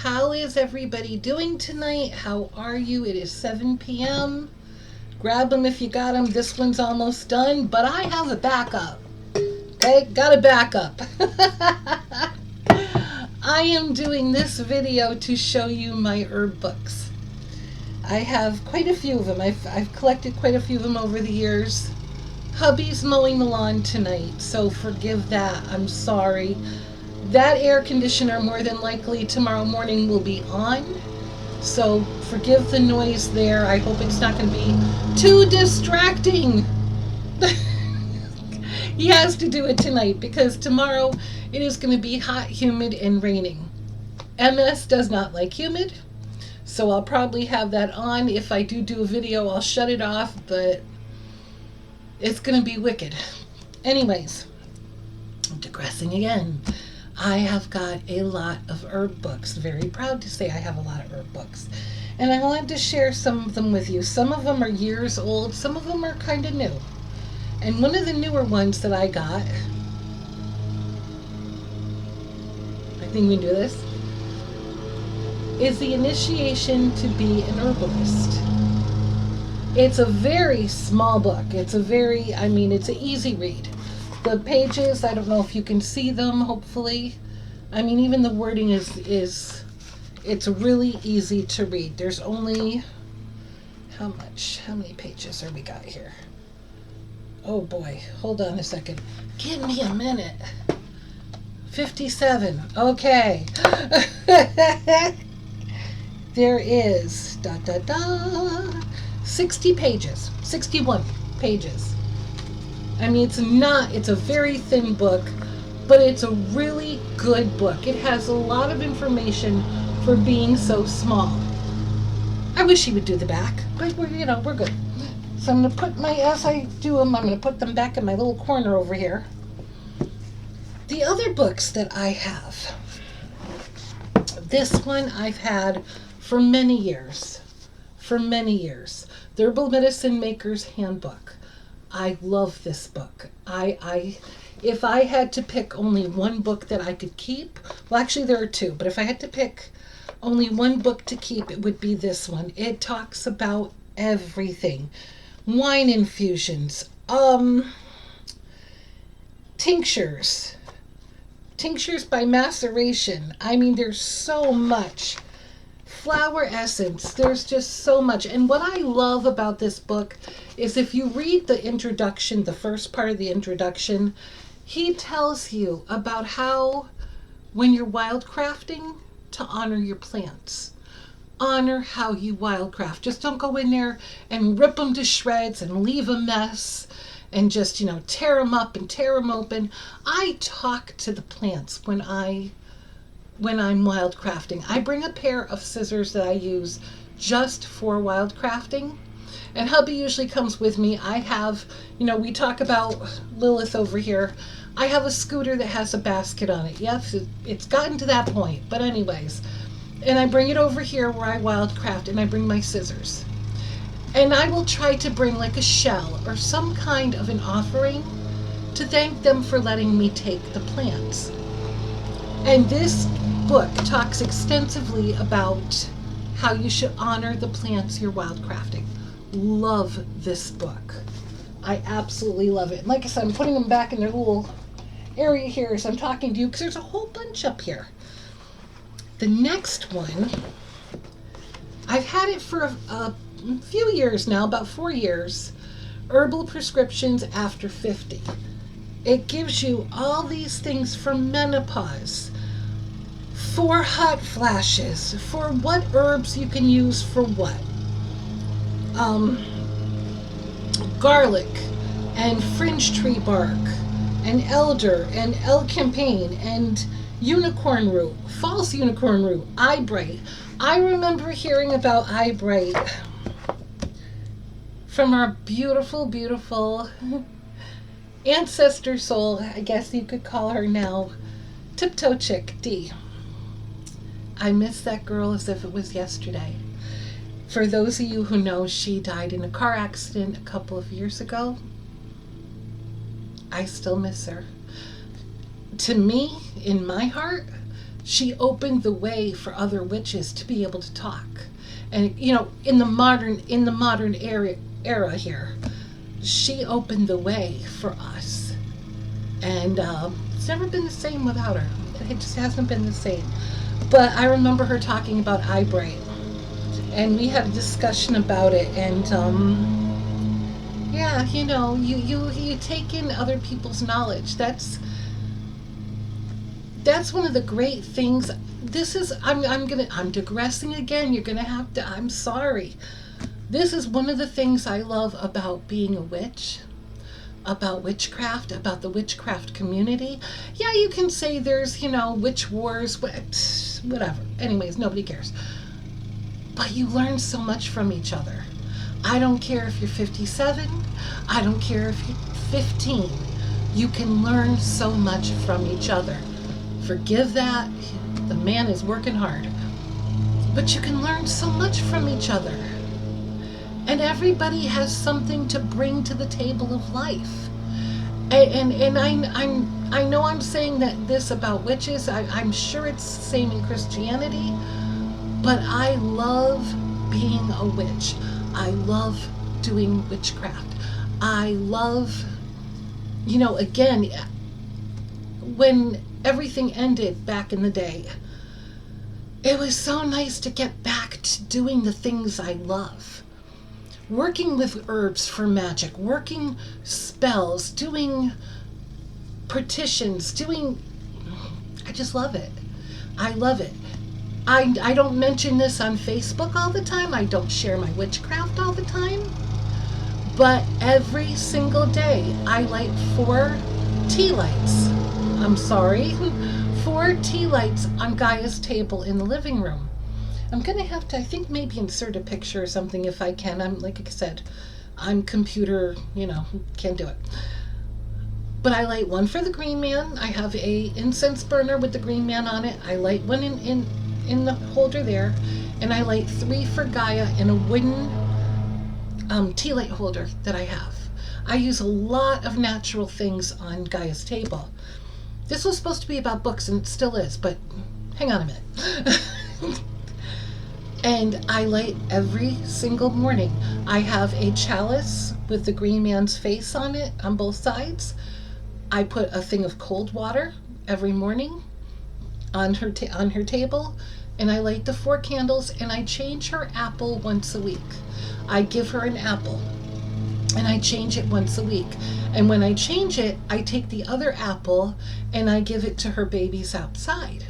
How is everybody doing tonight? How are you? It is 7 p.m. Grab them if you got them. This one's almost done, but I have a backup. Okay, got a backup. I am doing this video to show you my herb books. I have quite a few of them. I've collected quite a few of them over the years. Hubby's mowing the lawn tonight, so forgive that. I'm sorry. That air conditioner more than likely tomorrow morning will be on, so forgive the noise there. I hope it's not going to be too distracting. He has to do it tonight because tomorrow it is going to be hot, humid, and raining. MS does not like humid, so I'll probably have that on. If I do a video, I'll shut it off, but it's going to be wicked. Anyways, I'm digressing again. I have got a lot of herb books. Very proud to say I have a lot of herb books. And I wanted to share some of them with you. Some of them are years old. Some of them are kind of new. And one of the newer ones that I got, I think we can do this, is The Initiation to Be an Herbalist. It's a very small book. It's an easy read. The pages, I don't know if you can see them, hopefully. I mean, even the wording is it's really easy to read. There's only, how many pages are we got here? Oh boy, hold on a second. Give me a minute. 57, okay. There is, 60 pages, 61 pages. I mean, it's a very thin book, but it's a really good book. It has a lot of information for being so small. I wish he would do the back, but we're good. So I'm going to put as I do them, I'm going to put them back in my little corner over here. The other books that I have, this one I've had for many years. The Herbal Medicine Maker's Handbook. I love this book. If I had to pick only one book that I could keep, well, actually there are two, but if I had to pick only one book to keep, it would be this one. It talks about everything. Wine infusions, tinctures by maceration. I mean, there's so much. Flower essence, there's just so much. And what I love about this book is if you read the introduction, the first part of the introduction, he tells you about how when you're wildcrafting to honor your plants. Honor how you wildcraft. Just don't go in there and rip them to shreds and leave a mess and just, tear them up and tear them open. I talk to the plants when I'm wildcrafting. I bring a pair of scissors that I use just for wildcrafting, and hubby usually comes with me. I have, we talk about Lilith over here. I have a scooter that has a basket on it. Yes, it's gotten to that point, but anyways, and I bring it over here where I wildcraft, and I bring my scissors. And I will try to bring like a shell or some kind of an offering to thank them for letting me take the plants. And this book talks extensively about how you should honor the plants you're wildcrafting. Love this book. I absolutely love it. And like I said, I'm putting them back in their little area here as I'm talking to you because there's a whole bunch up here. The next one, I've had it for a few years now, about 4 years. Herbal Prescriptions After 50. It gives you all these things for menopause, for hot flashes, for what herbs you can use for what. Garlic and fringe tree bark and elder and elecampane and unicorn root, false unicorn root, eyebright. I remember hearing about eyebright from our beautiful, beautiful ancestor soul, I guess you could call her now, Tiptoe Chick D. I miss that girl as if it was yesterday. For those of you who know, she died in a car accident a couple of years ago. I still miss her. To me, in my heart, she opened the way for other witches to be able to talk. And you know, in the modern era here, she opened the way for us. And it's never been the same without her. It just hasn't been the same. But I remember her talking about eyebright, and we had a discussion about it. And yeah, you know, you take in other people's knowledge. That's one of the great things. This is I'm digressing again. You're gonna have to. I'm sorry. This is one of the things I love about being a witch, about witchcraft, about the witchcraft community. Yeah, you can say there's, you know, witch wars, whatever. Anyways, nobody cares. But you learn so much from each other. I don't care if you're 57. I don't care if you're 15. You can learn so much from each other. Forgive that. The man is working hard. But you can learn so much from each other. And everybody has something to bring to the table of life. And I know I'm saying that this about witches. I'm sure it's the same in Christianity. But I love being a witch. I love doing witchcraft. I love, you know, again, when everything ended back in the day, it was so nice to get back to doing the things I love. Working with herbs for magic, working spells, doing petitions, I just love it. I love it. I don't mention this on Facebook all the time. I don't share my witchcraft all the time. But every single day I light 4 tea lights. I'm sorry. 4 tea lights on Gaia's table in the living room. I'm going to have to, I think, maybe insert a picture or something if I can. Like I said, I'm computer, you know, can't do it. But I light one for the Green Man. I have a incense burner with the Green Man on it. I light one in the holder there. And I light 3 for Gaia in a wooden tea light holder that I have. I use a lot of natural things on Gaia's table. This was supposed to be about books, and it still is, but hang on a minute. And I light every single morning. I have a chalice with the Green Man's face on it on both sides. I put a thing of cold water every morning on her table, and I light the 4 candles, and I change her apple once a week. I give her an apple, and I change it once a week. And when I change it, I take the other apple and I give it to her babies outside.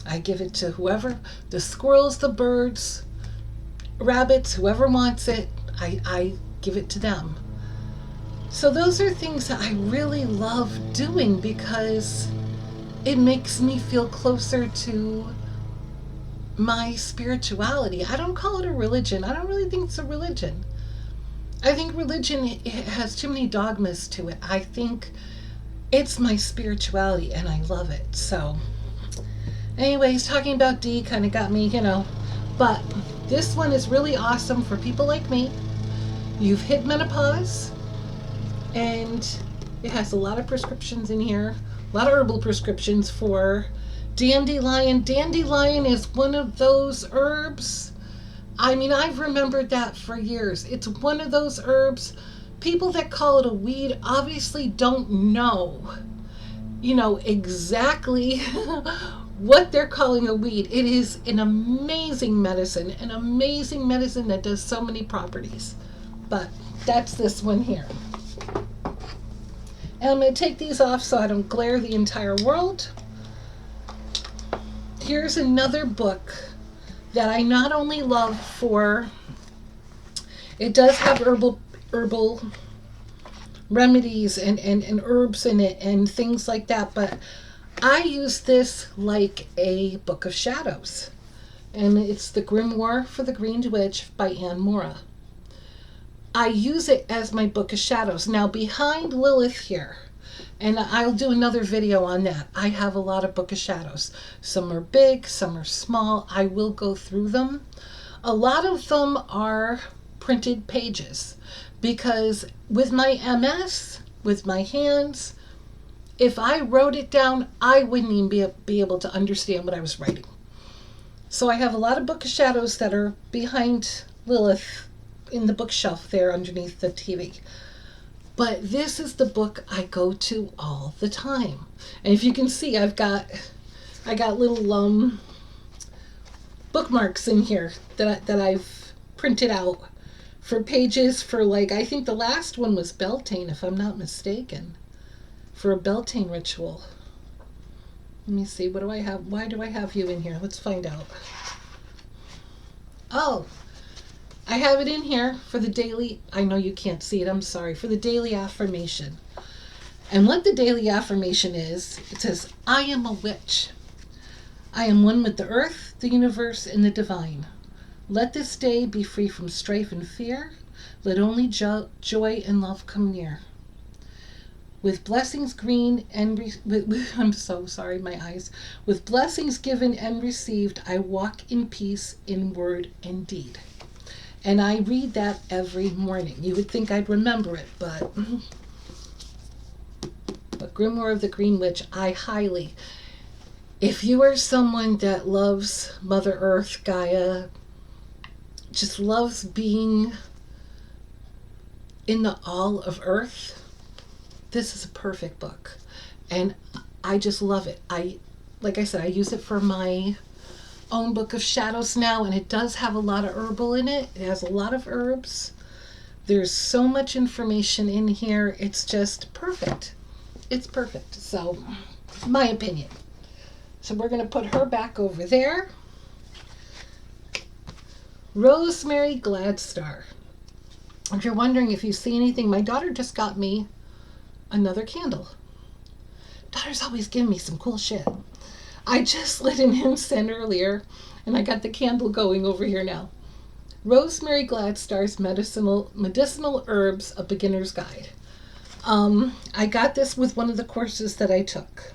I give it to whoever, the squirrels, the birds, rabbits, whoever wants it, I give it to them. So those are things that I really love doing because it makes me feel closer to my spirituality. I don't call it a religion. I don't really think it's a religion. I think religion has too many dogmas to it. I think it's my spirituality and I love it. So anyways, talking about D kind of got me, you know, but this one is really awesome for people like me. You've hit menopause, and it has a lot of prescriptions in here, a lot of herbal prescriptions for dandelion. Dandelion is one of those herbs. I mean, I've remembered that for years. It's one of those herbs. People that call it a weed obviously don't know, you know, exactly what they're calling a weed. It is an amazing medicine that does so many properties. But that's this one here. And I'm going to take these off so I don't glare the entire world. Here's another book that I not only love for, it does have herbal remedies and herbs in it and things like that, but I use this like a book of shadows. And it's the Grimoire for the Green Witch by Anne Mora. I use it as my book of shadows. Now behind Lilith here, and I'll do another video on that, I have a lot of book of shadows. Some are big, some are small. I will go through them. A lot of them are printed pages because with my MS, with my hands, If I wrote it down, I wouldn't even be able to understand what I was writing. So I have a lot of Book of Shadows that are behind Lilith in the bookshelf there underneath the TV. But this is the book I go to all the time. And if you can see, I got little bookmarks in here that I've printed out for pages for, like, I think the last one was Beltane, if I'm not mistaken, for a Beltane ritual. Let me see, what do I have? Why do I have you in here? Let's find out. Oh, I have it in here for the daily, I know you can't see it, I'm sorry, for the daily affirmation. And what the daily affirmation is, it says, I am a witch. I am one with the earth, the universe, and the divine. Let this day be free from strife and fear. Let only joy and love come near. With blessings green and I'm so sorry, my eyes. With blessings given and received, I walk in peace in word and deed. And I read that every morning. You would think I'd remember it, but Grimoire of the Green Witch, I highly, if you are someone that loves Mother Earth, Gaia, just loves being in the all of Earth, this is a perfect book. And I just love it. Like I said, I use it for my own Book of Shadows now, and it does have a lot of herbal in it. It has a lot of herbs. There's so much information in here. It's just perfect. It's perfect. So, my opinion. So we're going to put her back over there. Rosemary Gladstar. If you're wondering if you see anything, my daughter just got me another candle. Daughter's always giving me some cool shit. I just lit an incense earlier, and I got the candle going over here now. Rosemary Gladstar's Medicinal Herbs, A Beginner's Guide. I got this with one of the courses that I took.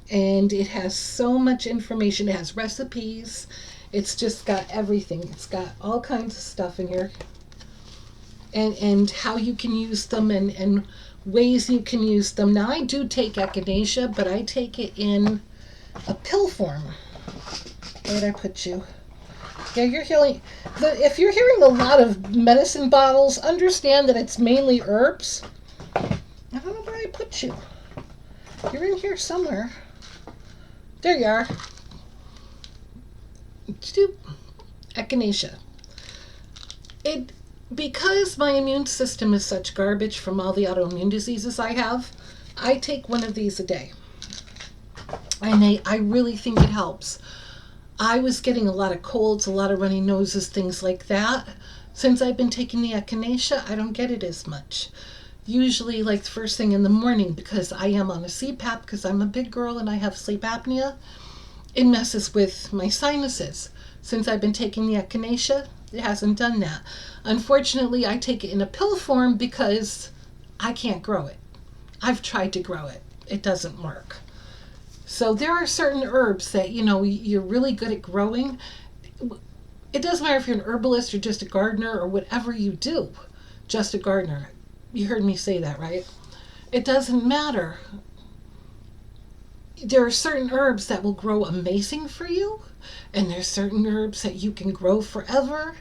And it has so much information. It has recipes. It's just got everything. It's got all kinds of stuff in here. And how you can use them and ways you can use them. Now, I do take echinacea, but I take it in a pill form. Where did I put you? Yeah, you're healing. If you're hearing a lot of medicine bottles, understand that it's mainly herbs. I don't know where I put you. You're in here somewhere. There you are. Echinacea. Because my immune system is such garbage from all the autoimmune diseases I have, I take one of these a day. And I really think it helps. I was getting a lot of colds, a lot of runny noses, things like that. Since I've been taking the echinacea, I don't get it as much. Usually like the first thing in the morning, because I am on a CPAP, because I'm a big girl and I have sleep apnea. It messes with my sinuses. Since I've been taking the echinacea, it hasn't done that. Unfortunately, I take it in a pill form because I can't grow it. I've tried to grow it. It doesn't work. So there are certain herbs that, you're really good at growing. It doesn't matter if you're an herbalist or just a gardener or whatever you do, just a gardener. You heard me say that, right? It doesn't matter. There are certain herbs that will grow amazing for you, and there's certain herbs that you can grow forever,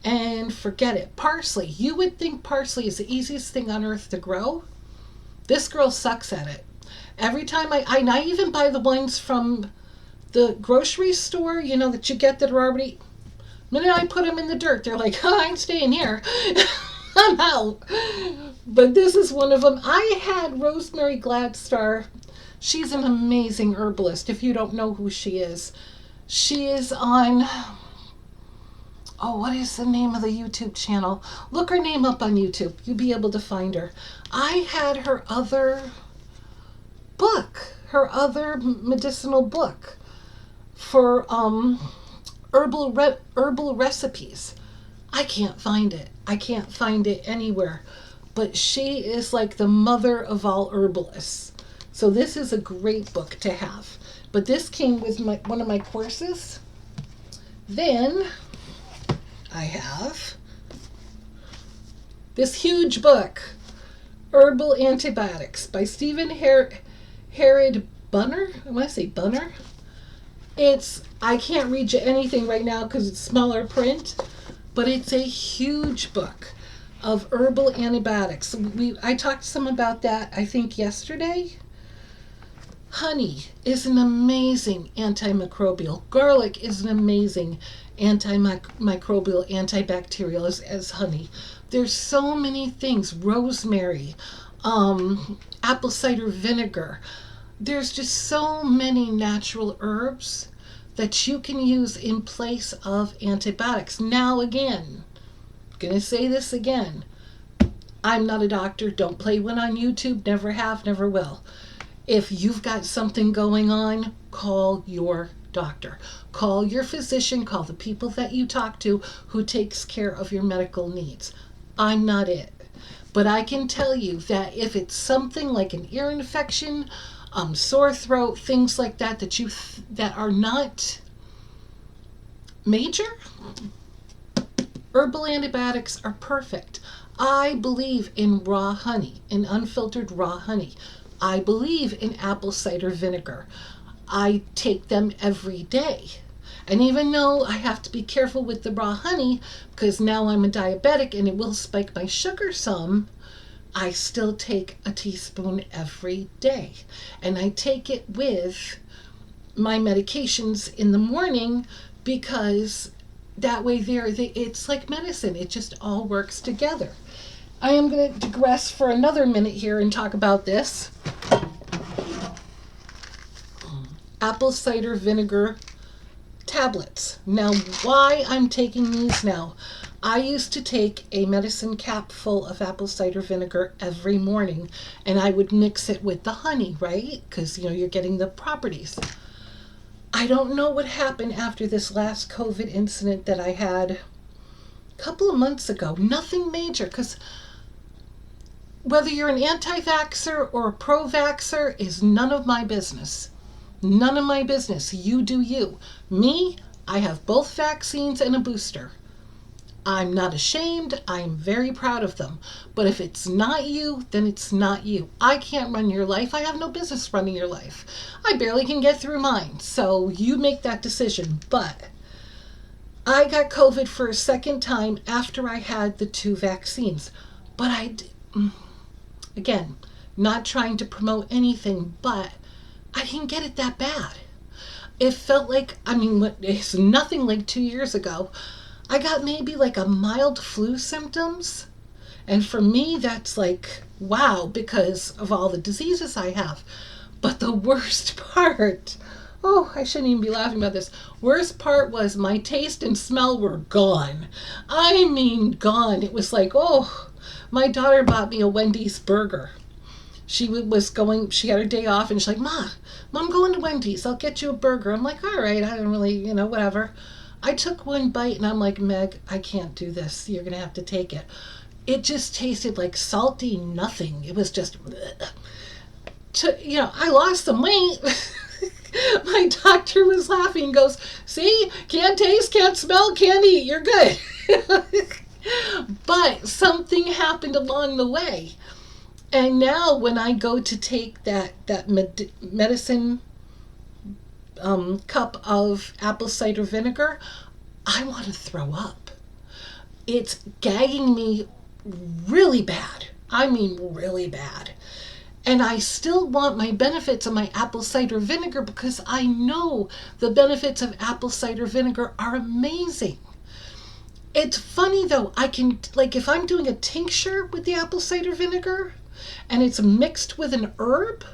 and forget it. Parsley. You would think parsley is the easiest thing on earth to grow. This girl sucks at it. Every time I even buy the ones from the grocery store, that you get that are already, the minute I put them in the dirt, they're like, I ain't staying here. I'm out. But this is one of them. I had Rosemary Gladstar. She's an amazing herbalist. If you don't know who she is on, what is the name of the YouTube channel? Look her name up on YouTube. You'll be able to find her. I had her other book, her other medicinal book for herbal recipes. I can't find it. I can't find it anywhere. But she is like the mother of all herbalists. So this is a great book to have. But this came with one of my courses. Then I have this huge book, Herbal Antibiotics by Stephen Herod Bunner. I want to say Bunner. I can't read you anything right now because it's smaller print, but it's a huge book of herbal antibiotics. I talked some about that, I think, yesterday. Honey is an amazing antimicrobial. Garlic is an amazing antimicrobial, antibacterial as honey. There's so many things. Rosemary, apple cider vinegar. There's just so many natural herbs that you can use in place of antibiotics. Now again, I'm going to say this again. I'm not a doctor. Don't play one on YouTube. Never have, never will. If you've got something going on, call your doctor. Call your physician. Call the people that you talk to who takes care of your medical needs. I'm not it. But I can tell you that if it's something like an ear infection, sore throat, things like that, that are not major, herbal antibiotics are perfect. I believe in raw honey, in unfiltered raw honey. I believe in apple cider vinegar. I take them every day. And even though I have to be careful with the raw honey, because now I'm a diabetic and it will spike my sugar some, I still take a teaspoon every day. And I take it with my medications in the morning because that way it's like medicine. It just all works together. I am going to digress for another minute here and talk about this. Apple cider vinegar tablets. Now, why I'm taking these now? I used to take a medicine cap full of apple cider vinegar every morning, and I would mix it with the honey, right? Because, you're getting the properties. I don't know what happened after this last COVID incident that I had a couple of months ago. Nothing major, because whether you're an anti-vaxxer or a pro-vaxxer is none of my business. None of my business. You do you. Me, I have both vaccines and a booster. I'm not ashamed. I'm very proud of them. But if it's not you, then it's not you. I can't run your life. I have no business running your life. I barely can get through mine. So you make that decision. But I got COVID for a second time after I had the 2 vaccines. But again, not trying to promote anything, but I didn't get it that bad. It felt like, it's nothing like 2 years ago. I got maybe like a mild flu symptoms. And for me, that's like, wow, because of all the diseases I have. But the worst part, I shouldn't even be laughing about this. Worst part was my taste and smell were gone. Gone. It was like, my daughter bought me a Wendy's burger. She had her day off and she's like, Mom, I'm going to Wendy's. I'll get you a burger. I'm like, all right, I don't really, whatever. I took one bite and I'm like, Meg, I can't do this. You're going to have to take it. It just tasted like salty nothing. It was just, I lost some weight. My doctor was laughing and goes, see, can't taste, can't smell, can't eat. You're good. But something happened along the way. And now when I go to take that medicine cup of apple cider vinegar, I want to throw up. It's gagging me really bad. Really bad. And I still want my benefits of my apple cider vinegar because I know the benefits of apple cider vinegar are amazing. It's funny though, I can, if I'm doing a tincture with the apple cider vinegar and it's mixed with an herb,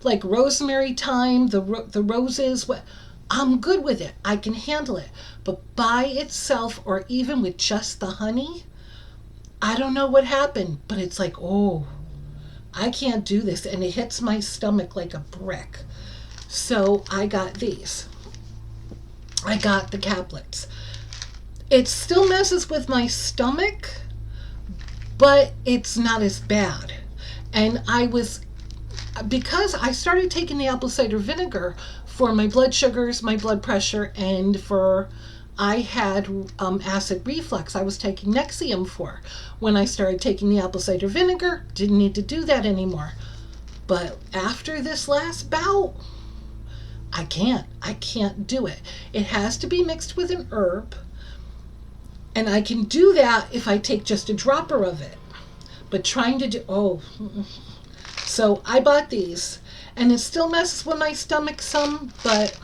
like rosemary, thyme, the roses, I'm good with it. I can handle it. But by itself or even with just the honey, I don't know what happened, but it's like, I can't do this. And it hits my stomach like a brick. So I got these. I got the caplets. It still messes with my stomach, but it's not as bad. And because I started taking the apple cider vinegar for my blood sugars, my blood pressure, and for I had acid reflux. I was taking Nexium for. When I started taking the apple cider vinegar, didn't need to do that anymore. But after this last bout, I can't do it. It has to be mixed with an herb. And I can do that if I take just a dropper of it. But trying to do, So I bought these. And it still messes with my stomach some, but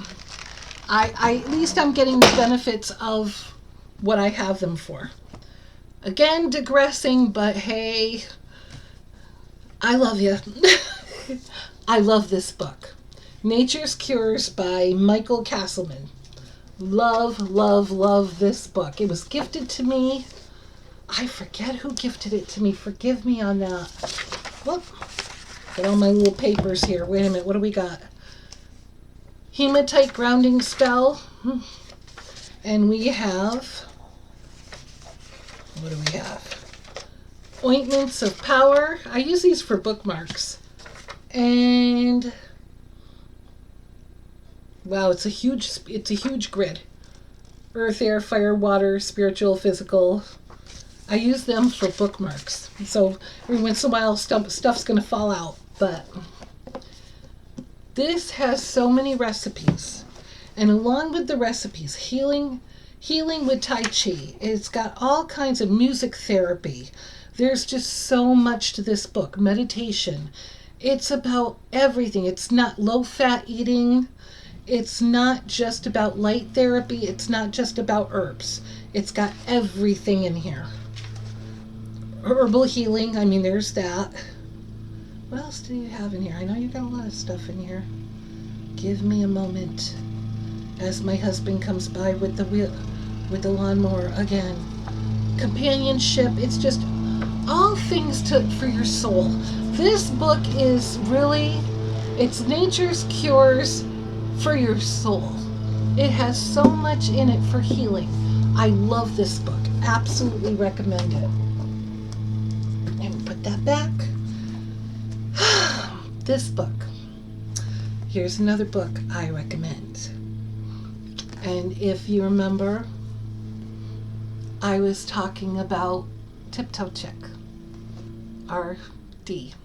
I at least I'm getting the benefits of what I have them for. Again, digressing, but hey, I love you. I love this book. Nature's Cures by Michael Castleman. Love, love, love this book. It was gifted to me. I forget who gifted it to me. Forgive me on that. Whoop. Got all my little papers here. Wait a minute. What do we got? Hematite grounding spell. And we have... What do we have? Ointments of power. I use these for bookmarks. And... Wow, it's a huge grid. Earth, air, fire, water, spiritual, physical. I use them for bookmarks. So every once in a while stuff's going to fall out. But this has so many recipes. And along with the recipes, healing with Tai Chi. It's got all kinds of music therapy. There's just so much to this book. Meditation. It's about everything. It's not low-fat eating. It's not just about light therapy. It's not just about herbs. It's got everything in here. Herbal healing. I mean, there's that. What else do you have in here? I know you got a lot of stuff in here. Give me a moment as my husband comes by with the lawnmower again. Companionship. It's just all things for your soul. This book is really, it's Nature's Cures for your soul. It has so much in it for healing. I love this book. Absolutely recommend it. And put that back. This book. Here's another book I recommend. And if you remember, I was talking about Tiptoe Chick, R.D.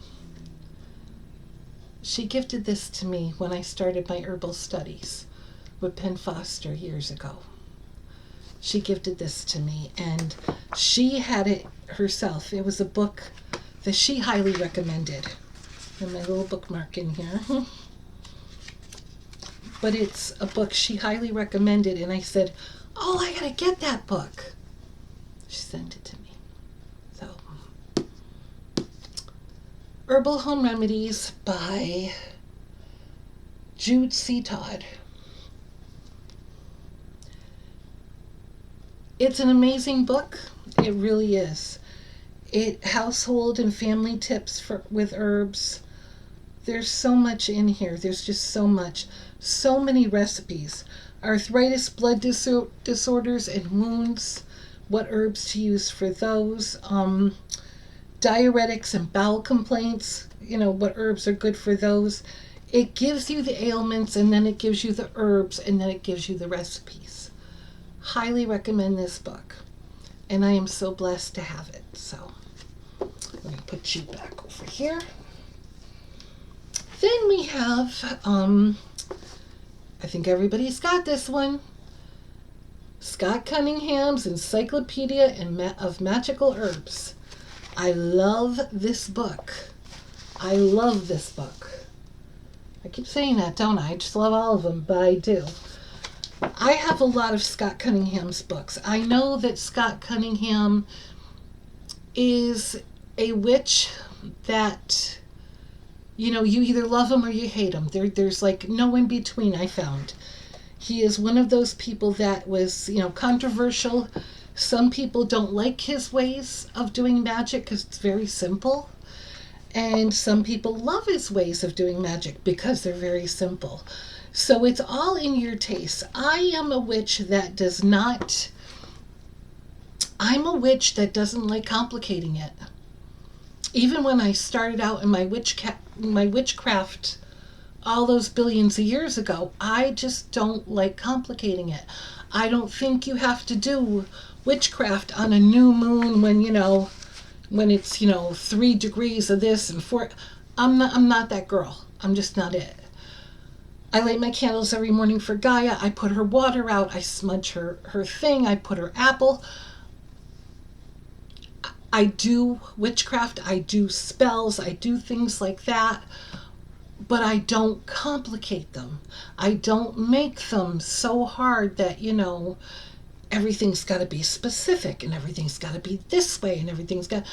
She gifted this to me when I started my herbal studies with Penn Foster years ago. She gifted this to me, and she had it herself. It was a book that she highly recommended. And my little bookmark in here. But it's a book she highly recommended, and I said, oh, I gotta get that book. She sent it to me. So, Herbal Home Remedies by Jude C. Todd. It's an amazing book. It really is. Household and family tips with herbs. There's so much in here. There's just so much. So many recipes. Arthritis, blood disorders, and wounds. What herbs to use for those. Diuretics and bowel complaints. You know, what herbs are good for those. It gives you the ailments, and then it gives you the herbs, and then it gives you the recipes. Highly recommend this book. And I am so blessed to have it. So, I'm going to put you back over here. Then we have, I think everybody's got this one. Scott Cunningham's Encyclopedia of Magical Herbs. I love this book. I love this book. I keep saying that, don't I? I just love all of them, but I do. I have a lot of Scott Cunningham's books. I know that Scott Cunningham is a witch that, you know, you either love him or you hate him. There's like no in between, I found. He is one of those people that was, you know, controversial. Some people don't like his ways of doing magic because it's very simple. And some people love his ways of doing magic because they're very simple. So it's all in your taste. I am a witch that I'm a witch that doesn't like complicating it. Even when I started out in my witchcraft all those billions of years ago, I just don't like complicating it. I don't think you have to do witchcraft on a new moon when, when it's, 3 degrees of this and 4. I'm not that girl. I'm just not it. I light my candles every morning for Gaia. I put her water out. I smudge her thing. I put her apple. I do witchcraft. I do spells. I do things like that. But I don't complicate them. I don't make them so hard that, everything's got to be specific and everything's got to be this way and everything's got...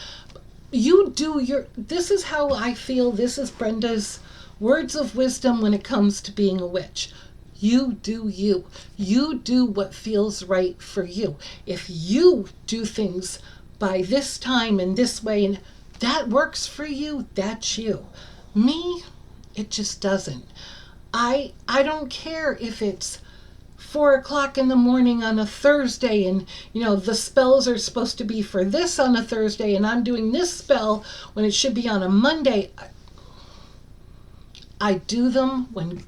This is how I feel. This is Brenda's words of wisdom when it comes to being a witch. You do you. You do what feels right for you. If you do things by this time and this way and that works for you, that's you. Me, it just doesn't. I don't care if it's 4 o'clock in the morning on a Thursday and the spells are supposed to be for this on a Thursday and I'm doing this spell when it should be on a Monday. I do them when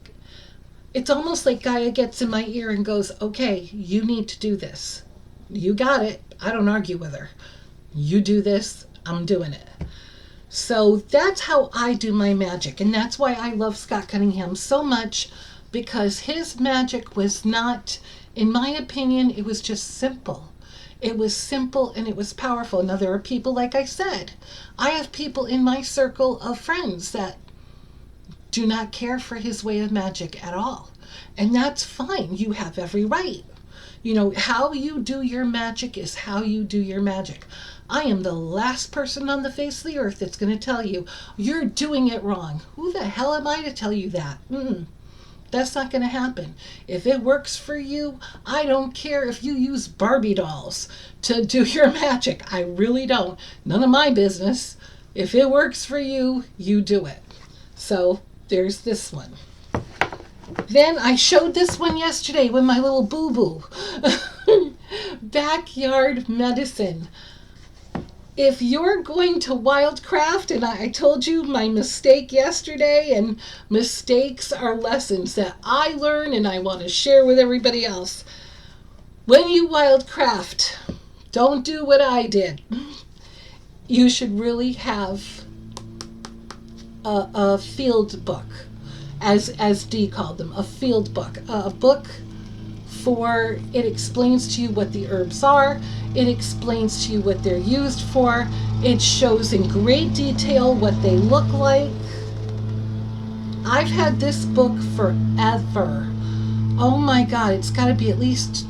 it's almost like Gaia gets in my ear and goes, okay, you need to do this. You got it. I don't argue with her. You do this, I'm doing it. So that's how I do my magic. And that's why I love Scott Cunningham so much, because his magic was not, in my opinion, it was just simple. It was simple and it was powerful. Now there are people, like I said, I have people in my circle of friends that do not care for his way of magic at all. And that's fine. You have every right. How you do your magic is how you do your magic. I am the last person on the face of the earth that's going to tell you, you're doing it wrong. Who the hell am I to tell you that? That's not going to happen. If it works for you, I don't care if you use Barbie dolls to do your magic. I really don't. None of my business. If it works for you, you do it. So there's this one. Then I showed this one yesterday with my little boo-boo. Backyard medicine. If you're going to wildcraft, and I told you my mistake yesterday, and mistakes are lessons that I learn and I want to share with everybody else. When you wildcraft, don't do what I did. You should really have a field book, as Dee called them, a field book, a book for, it explains to you what the herbs are, it explains to you what they're used for, it shows in great detail what they look like. I've had this book forever. Oh my God, it's got to be at least,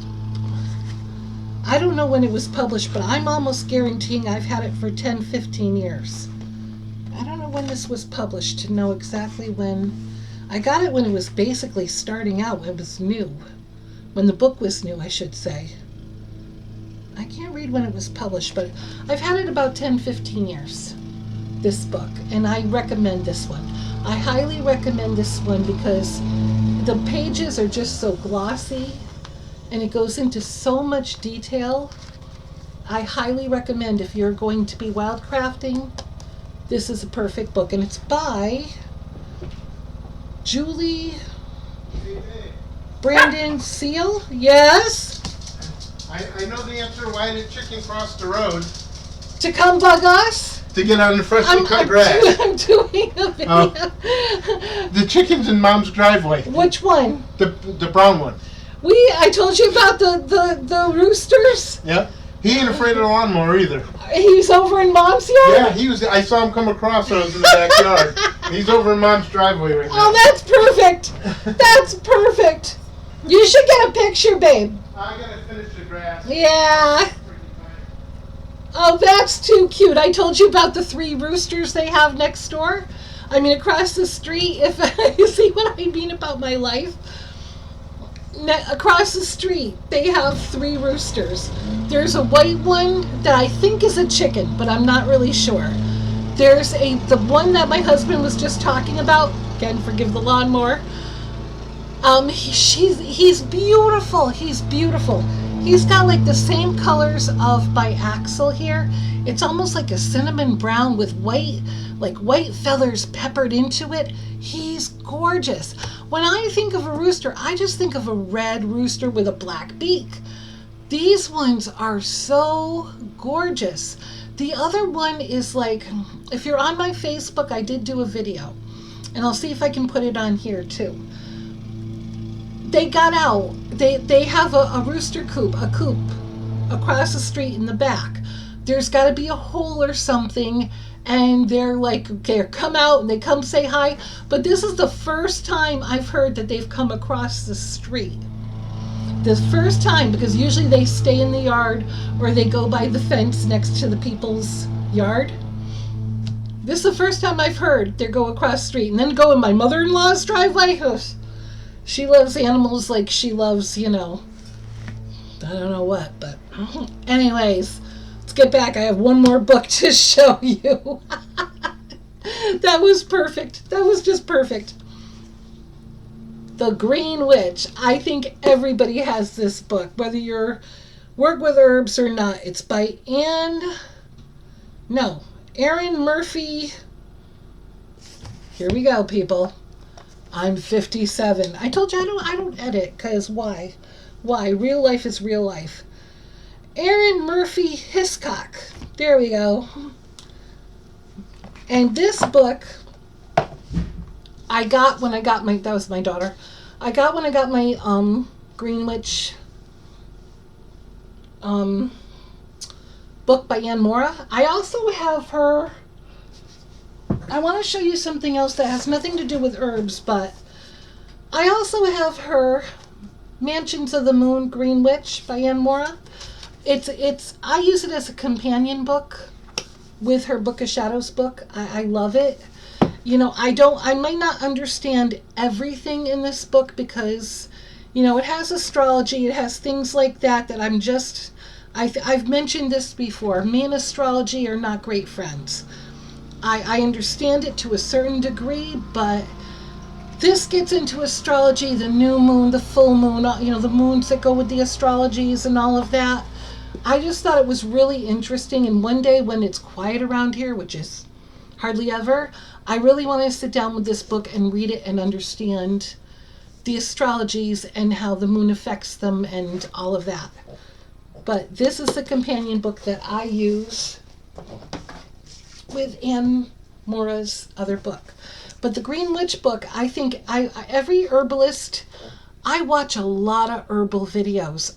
I don't know when it was published, but I'm almost guaranteeing I've had it for 10, 15 years. I don't know when this was published to know exactly when. I got it when it was basically starting out, when it was new. When the book was new, I should say. I can't read when it was published, but I've had it about 10, 15 years, this book, and I recommend this one. I highly recommend this one because the pages are just so glossy and it goes into so much detail. I highly recommend, if you're going to be wildcrafting, this is a perfect book, and it's by Julie Brandon Seal. Yes? I know the answer. Why did chicken cross the road? To come bug us? To get on the freshly cut grass. I'm doing a video. The chicken's in Mom's driveway. Which one? The brown one. I told you about the roosters? Yeah. He ain't afraid of the lawnmower either. He's over in Mom's yard? Yeah, I saw him come across when I was in the backyard. He's over in Mom's driveway right now. Oh, that's perfect. That's perfect. You should get a picture, babe. I gotta finish the grass. Yeah. Oh, that's too cute. I told you about the 3 roosters they have next door. I mean, across the street. If you see what I mean about my life. Across the street, they have 3 roosters. There's a white one that I think is a chicken, but I'm not really sure. There's the one that my husband was just talking about. Again, forgive the lawnmower. He's beautiful. He's beautiful. He's got like the same colors of my axle here. It's almost like a cinnamon brown with white, like white feathers peppered into it. He's gorgeous. When I think of a rooster, I just think of a red rooster with a black beak. These ones are so gorgeous. The other one is like, if you're on my Facebook, I did do a video, and I'll see if I can put it on here too. They got out. They have a rooster coop across the street in the back. There's got to be a hole or something, and they're like, okay, come out, and they come say hi. But this is the first time I've heard that they've come across the street. The first time, because usually they stay in the yard or they go by the fence next to the people's yard. This is the first time I've heard they go across the street and then go in my mother-in-law's driveway. She loves animals like she loves, I don't know what, but anyways, let's get back. I have one more book to show you. That was perfect. That was just perfect. The Green Witch. I think everybody has this book, whether you're work with herbs or not. It's by Erin Murphy. Here we go, people. I'm 57. I told you I don't edit, because why? Why? Real life is real life. Erin Murphy Hiscock. There we go. And this book I got when I got my, that was my daughter. I got when I got my Green Witch book by Ann Mora. I also have her, I want to show you something else that has nothing to do with herbs, but I also have her Mansions of the Moon Green Witch by Ann Mora. I use it as a companion book with her Book of Shadows book. I love it. I might not understand everything in this book because, it has astrology, it has things like that I've mentioned this before. Me and astrology are not great friends. I understand it to a certain degree, but this gets into astrology, the new moon, the full moon, the moons that go with the astrologies and all of that. I just thought it was really interesting, and one day when it's quiet around here, which is hardly ever, I really want to sit down with this book and read it and understand the astrologies and how the moon affects them and all of that. But this is the companion book that I use with Ann Mora's other book. But the Green Witch book, I think every herbalist, I watch a lot of herbal videos,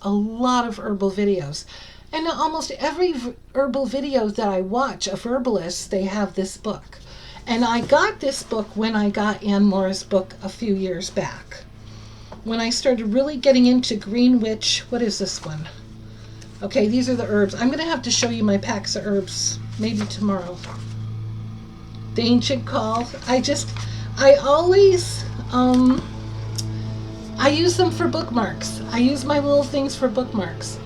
And almost every herbal video that I watch of herbalists, they have this book. And I got this book when I got Ann Mora's book a few years back. When I started really getting into Green Witch, what is this one? Okay, these are the herbs. I'm going to have to show you my packs of herbs, maybe tomorrow. The Ancient Call. I always, I use them for bookmarks. I use my little things for bookmarks.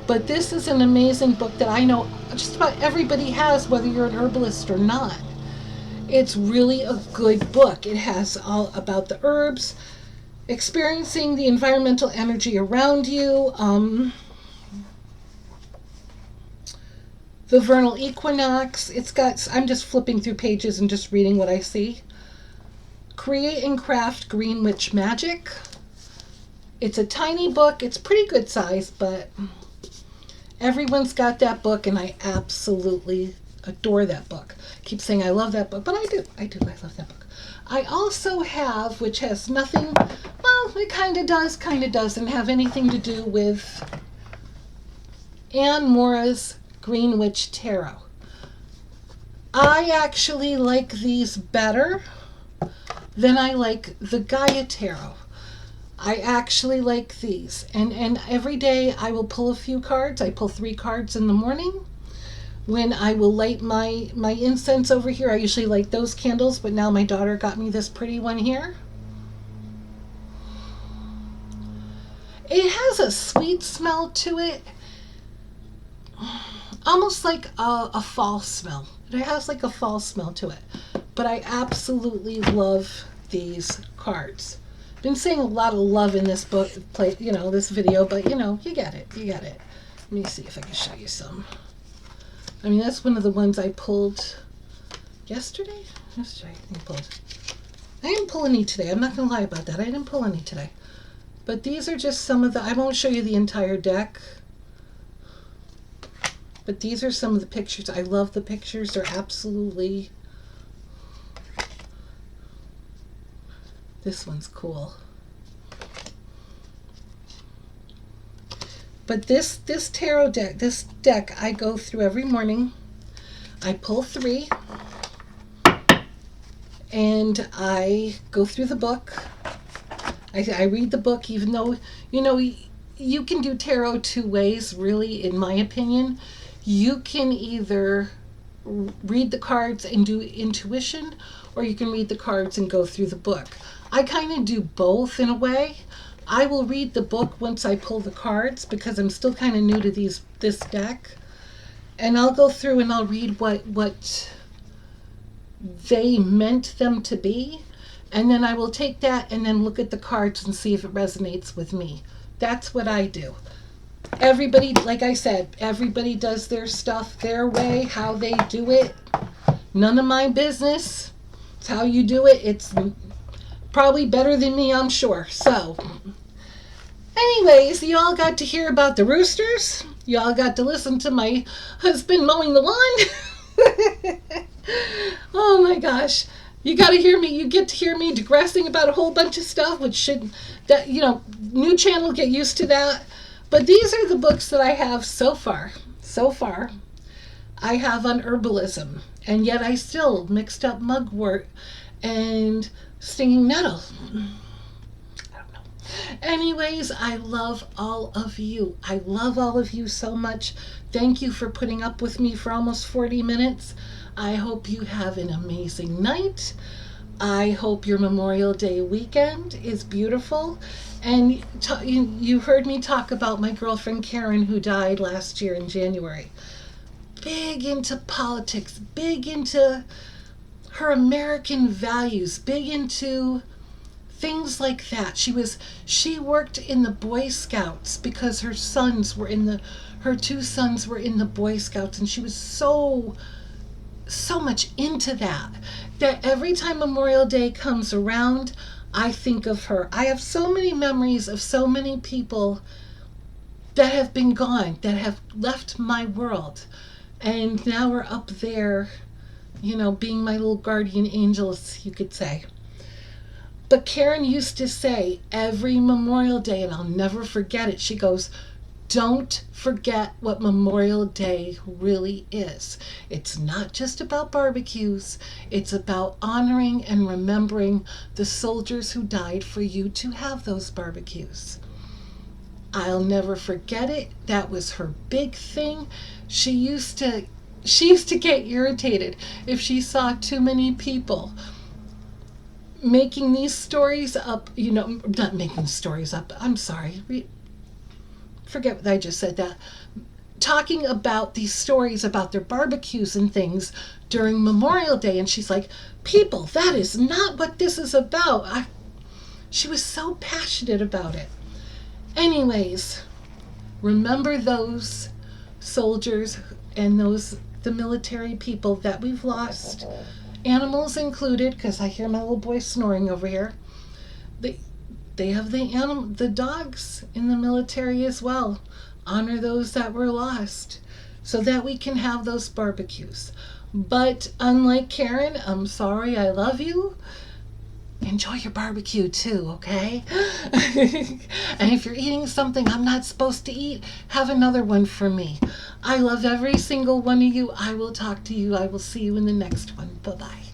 But this is an amazing book that I know just about everybody has, whether you're an herbalist or not. It's really a good book. It has all about the herbs, experiencing the environmental energy around you, the vernal equinox. I'm just flipping through pages and just reading what I see. Create and Craft Green Witch Magic. It's a tiny book. It's pretty good size, but everyone's got that book, and I absolutely adore that book. I keep saying I love that book, but I do. I love that book. I also have, which has nothing, well, it kind of doesn't have anything to do with Ann Mora's Green Witch Tarot. I actually like these better than I like the Gaia Tarot. I actually like these. And every day I will pull a few cards. I pull 3 cards in the morning. When I will light my incense over here, I usually light those candles, but now my daughter got me this pretty one here. It has a sweet smell to it. Almost like a fall smell. It has like a fall smell to it. But I absolutely love these cards. Been saying a lot of love in this book, this video, but you get it. Let me see if I can show you some. I mean, that's one of the ones I pulled yesterday? Yesterday, I think I pulled. I didn't pull any today. I'm not going to lie about that. I didn't pull any today. But these are just some of the, I won't show you the entire deck. But these are some of the pictures. I love the pictures. They're absolutely, this one's cool. But this tarot deck, this deck I go through every morning. I pull 3. And I go through the book. I read the book, even though, you know, you can do tarot 2 ways, really, in my opinion. You can either read the cards and do intuition, or you can read the cards and go through the book. I kind of do both in a way. I will read the book once I pull the cards, because I'm still kind of new to this deck. And I'll go through and I'll read what they meant them to be, and then I will take that and then look at the cards and see if it resonates with me. That's what I do. Everybody, like I said, everybody does their stuff their way, how they do it. None of my business. It's how you do it. It's probably better than me, I'm sure. So anyways, you all got to hear about the Roosters. You all got to listen to my husband mowing the lawn. Oh my gosh. You got to hear me. You get to hear me digressing about a whole bunch of stuff, which should, that, you know, new channel, get used to that. But these are the books that I have so far. So far, I have on herbalism, and yet I still mixed up mugwort and stinging nettle. I don't know. Anyways, I love all of you. I love all of you so much. Thank you for putting up with me for almost 40 minutes. I hope you have an amazing night. I hope your Memorial Day weekend is beautiful. And you heard me talk about my girlfriend Karen, who died last year in January. Big into politics, big into her American values, big into things like that. She worked in the Boy Scouts because her 2 sons were in the Boy Scouts, and she was so much into that every time Memorial Day comes around, I think of her. I have so many memories of so many people that have been gone, that have left my world, and now we're up there, you know, being my little guardian angels, you could say. But Karen used to say every Memorial Day, and I'll never forget it, she goes, don't forget what Memorial Day really is. It's not just about barbecues. It's about honoring and remembering the soldiers who died for you to have those barbecues. I'll never forget it. That was her big thing. She used to get irritated if she saw too many people making these stories up, you know, not making stories up, I'm sorry. Forget what I just said that. Talking about these stories about their barbecues and things during Memorial Day. And she's like, people, that is not what this is about. She was so passionate about it. Anyways, remember those soldiers and the military people that we've lost, animals included, because I hear my little boy snoring over here. They have the dogs in the military as well. Honor those that were lost so that we can have those barbecues. But unlike Karen, I'm sorry, I love you. Enjoy your barbecue too, okay? And if you're eating something I'm not supposed to eat, have another one for me. I love every single one of you. I will talk to you. I will see you in the next one. Bye-bye.